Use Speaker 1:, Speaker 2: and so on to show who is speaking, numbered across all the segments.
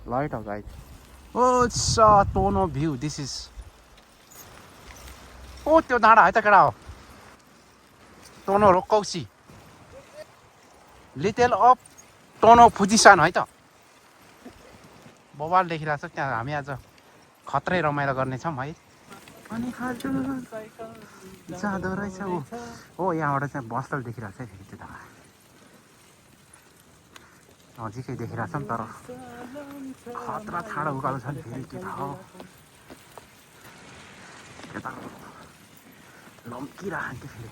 Speaker 1: Light house guys ओ टोनो view this is ओ त्यो डाँडा है त केटा हो टोनो रोक्कौसी लिटल अफ टोनो फुजिसान है त बवाल देखिरहेको छ त्यहाँ हामी आज खत्रै रमाइलो गर्नेछौँ है अनि हजुर जाँदो रहेछ ऊ हो यहाँबाट चाहिँ बस्तर देखिरहेको छ है फेरि त्यो डाँडा नजिकै देखिरहेको छ नि तर खतरा ठाडो उकालो छ नि फेरि के थाहा हो यता लम्किरहन्थ्यो फेरि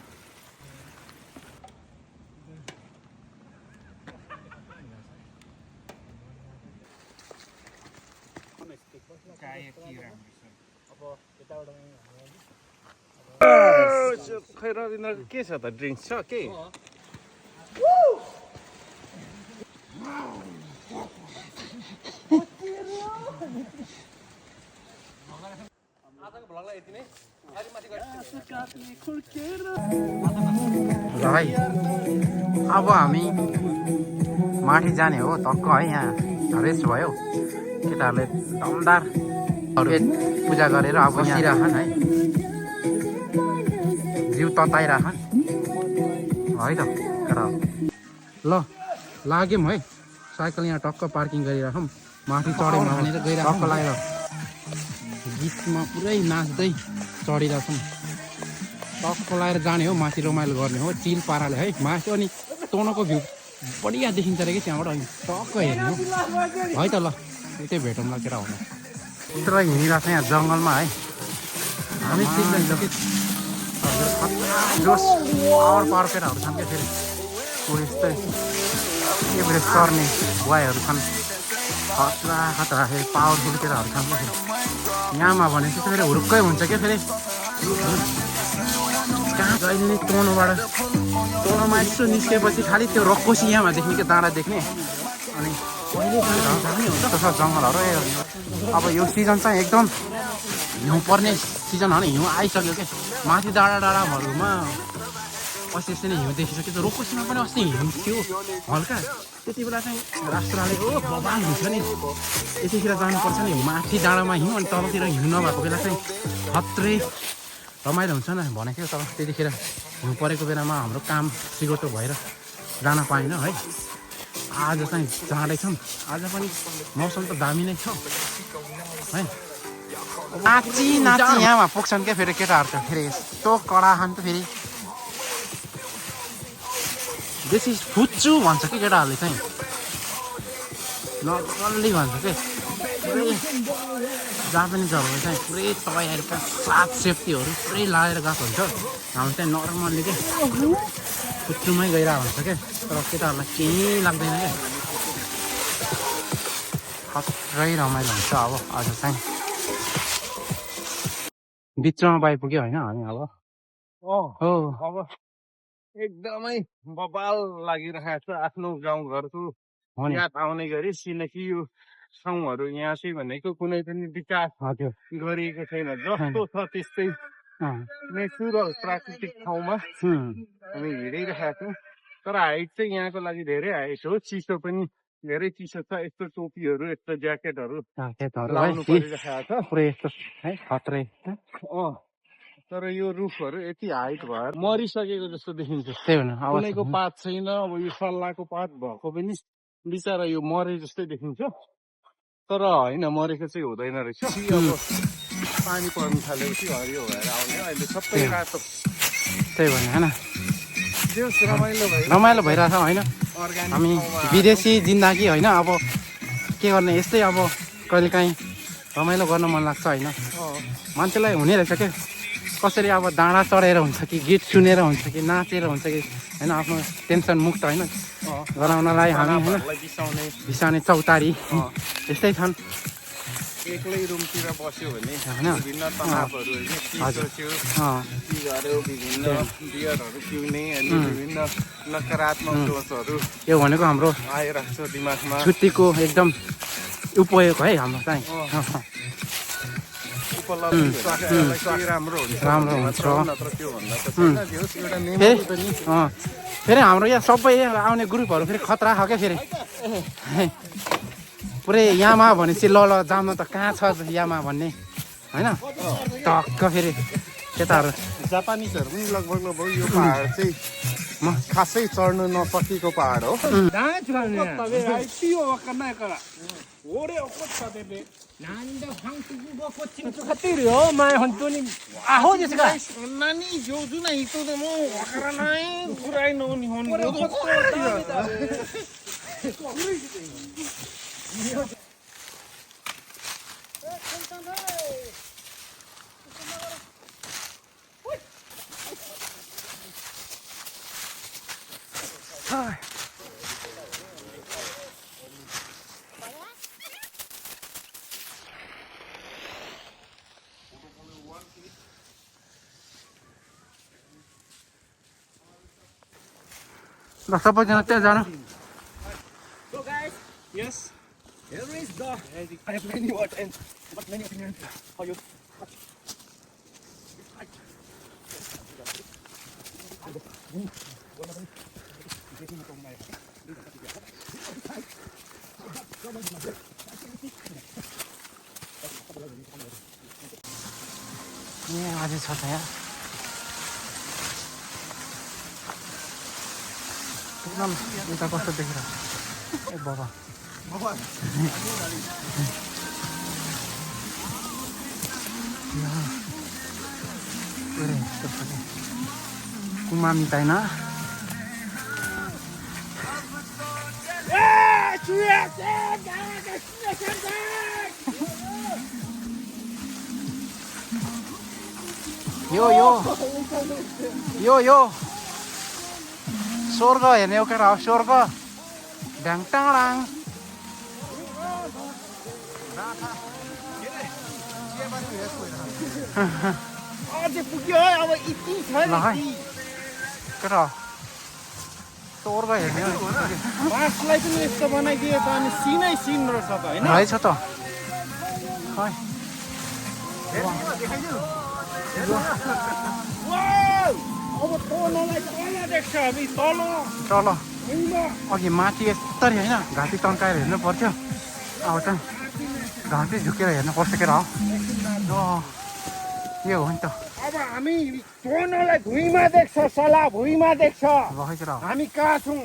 Speaker 2: खै रविन्द्रको के छ त ड्रिङ्क्स छ के
Speaker 1: ल भाइ अब हामी माथि जाने हो टक्क है यहाँ रेस्ट भयो केटाहरूले दमदार पेट पूजा गरेर अब बसिरहन् है जिउ तताइरहन् है त केटा ल लाग्यौँ है साइकल यहाँ टक्क पार्किङ गरिराखौँ माथि चढ्यौँ भनेर गइरहेको टक्क लगाएर गीतमा पुरै नाच्दै चढिरहेछौँ टक्क लगाएर जाने हो माथि रमाइलो गर्ने हो चिल पाराले है माथि अनि टोनोको भ्यू बढिया देखिन्छ अरे कि त्यहाँबाट अनि टक्क हेर्ने हो है त ल यतै भेटौँला केटा हुनु यत्र हिँडिरहेको छ यहाँ जङ्गलमा है हामी जोस पावर केटाहरू छन् क्या फेरि यस्तै एभरेज सर्ने बुवाईहरू छन् खतरा खतरा फेरि पावरफुल केटाहरू छन् क्या फेरि यहाँमा भनेपछि फेरि हुरुक्कै हुन्छ क्या फेरि कहाँ जहिले टोनोमा यसो निस्केपछि खालि त्यो रक्कोसी यहाँमा देख्ने क्या डाँडा देख्ने अनि हुन्छ जङ्गलहरू अब यो सिजन चाहिँ एकदम हिउँ पर्ने सिजन हो नि हिउँ आइसक्यो क्या माथि डाँडाभरिमा अस्ति यस्तै नै हिउँ देखिसक्यो त्यो रोक्कोसीमा पनि अस्ति हिउँ थियो हल्का त्यति बेला चाहिँ राष्ट्रले बबाल हुन्छ नि यतिखेर जानुपर्छ नि माथि डाँडामा हिउँ अनि तलतिर हिउँ नभएको बेला चाहिँ खत्रै रमाइलो हुन्छ न भनेको थियो तर त्यतिखेर हिउँ परेको बेलामा हाम्रो काम सिगोटो भएर जान पाएन है आज चाहिँ जाँदैछौँ आज पनि मौसम त दामी नै छ है नाची यहाँमा पुग्छन् क्या फेरि केटाहरू त फेरि यस्तो कडा खान त फेरि बेसी फुच्चु भन्छ कि केटाहरूले चाहिँ नर्मल्ली भन्छ कि पुरै जापानिजहरूले चाहिँ पुरै तयारीका साथ सेफ्टीहरू पुरै लगाएर गएको हुन्छ हाम्रो चाहिँ नर्मल्ली के फुच्चुमै गइरहेको हुन्छ क्या तर केटाहरूलाई केही लाग्दैन क्या खत्रै रमाइलो हुन्छ अब आज चाहिँ बिचमा बाइपुग्यो होइन हामी अब
Speaker 2: हो अब एकदमै बबाल लागिरहेको छ आफ्नो गाउँघरको याद आउने गरी किनकि यो ठाउँहरू यहाँ चाहिँ भनेको कुनै पनि विकास गरिएको छैन जस्तो छ त्यस्तै नेचुरल प्राकृतिक ठाउँमा हामी हिँडिरहेका छौँ तर हाइट चाहिँ यहाँको लागि धेरै हाइट हो चिसो पनि धेरै चिसो छ यस्तो टोपीहरू यस्तो ज्याकेटहरू लाउनु परिरहेको छ तर यो रुखहरू यति हाइट भएर मरिसकेको जस्तो देखिन्छ कुनैको पात छैन अब यो सल्लाहको पात भएको पनि बिचरा यो मरे जस्तै देखिन्छ तर होइन मरेको चाहिँ हुँदैन रहेछ अब पानी पर्नु थालेपछि हरियो भएर आउने अहिले सबै रातो
Speaker 1: त्यही भने होइन रमाइलो भइरहेछ होइन हामी विदेशी जिन्दगी होइन अब के गर्ने यस्तै अब कहिलेकाहीँ रमाइलो गर्न मन लाग्छ होइन मान्छेलाई हुने रहेछ क्या कसरी अब डाँडा चढेर हुन्छ कि गीत सुनेर हुन्छ कि नाचेर हुन्छ कि होइन आफ्नो टेन्सन मुक्त होइन गराउनलाई हामी होइन बिसाउने चौतारी यस्तै छन्
Speaker 2: एक्लै रुमतिर बस्यो भने
Speaker 1: होइन
Speaker 2: विभिन्न तनावहरू विभिन्न बियरहरू पिउने अनि विभिन्न नकारात्मक सोचहरू
Speaker 1: यो भनेको हाम्रो
Speaker 2: आइरहेको छ दिमागमा
Speaker 1: छुट्टीको एकदम उपयोग है हाम्रो चाहिँ
Speaker 2: राम्रो हुन्छ
Speaker 1: फेरि हाम्रो यहाँ सबै आउने ग्रुपहरू फेरि खतरा छ क्या फेरि पुरै यामा भनेपछि ल जाम त कहाँ छ यामा भन्ने होइन टक्क फेरि केटाहरू
Speaker 2: जापानिजहरू पनि लगभग यो पहाड चाहिँ खासै चढ्नु नसकेको पहाड हो
Speaker 1: ल सबैजना त्यहाँ जानु
Speaker 3: So guys, yes, here is the. I have many words and but many opinions. How you?
Speaker 1: ए अझै छ त यहाँ एकदम यता कस्तो देखिरहेको ए बाबा कुमामी ताइना यो यो यो यो स्वर्ग हेर्ने हो केटा हो स्वर्ग ढ्याङटाङ
Speaker 3: पुग्यो अब यति छ
Speaker 1: ल है केटा हो स्वर्ग हेर्ने हो
Speaker 3: बाँसलाई पनि यस्तो बनाइदिए त अनि सिनै सिन रहेछ त होइन
Speaker 1: रहेछ त खै
Speaker 3: अब तललाई तल देख्छ हामी तल
Speaker 1: तल अघि माथि यस्तरी होइन घाँटी तन्काएर हेर्नु पर्थ्यो अब चाहिँ घाँटी झुकेर हेर्नु पर्छ केटा हो यो हो नि त
Speaker 3: अब हामी तललाई भुइँमा देख्छ सला भुइँमा देख्छ
Speaker 1: ल केटा हो
Speaker 3: हामी कहाँ छौँ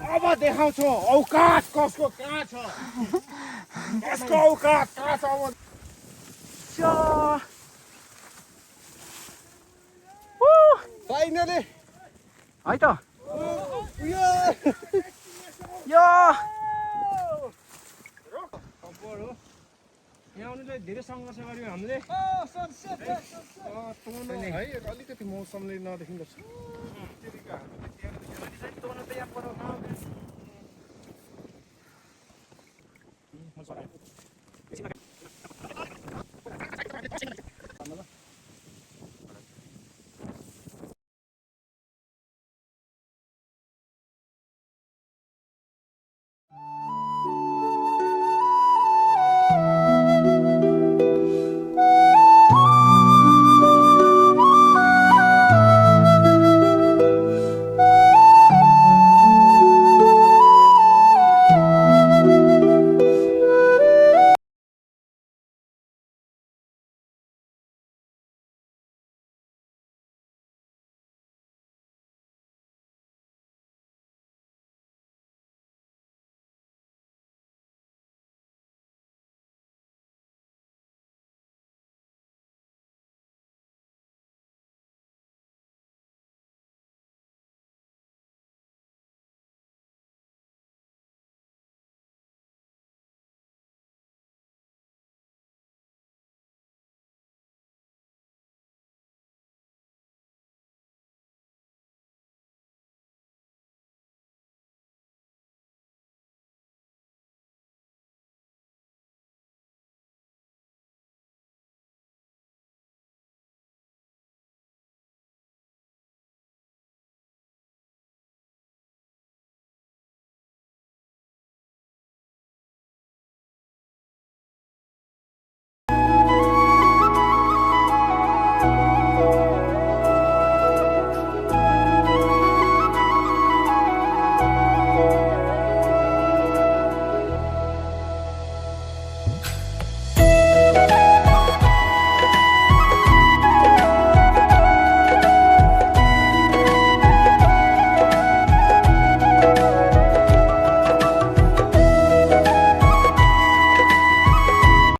Speaker 3: अब देखाउँछौँ औकात कसको कहाँ छ कसको औकात कहाँ छ अब फाइनली
Speaker 1: है त यो
Speaker 3: यहाँ आउनुलाई धेरै सङ्घर्ष गर्यौँ हामीले
Speaker 2: है अलिकति मौसमले नदेखिँदो
Speaker 3: यहाँ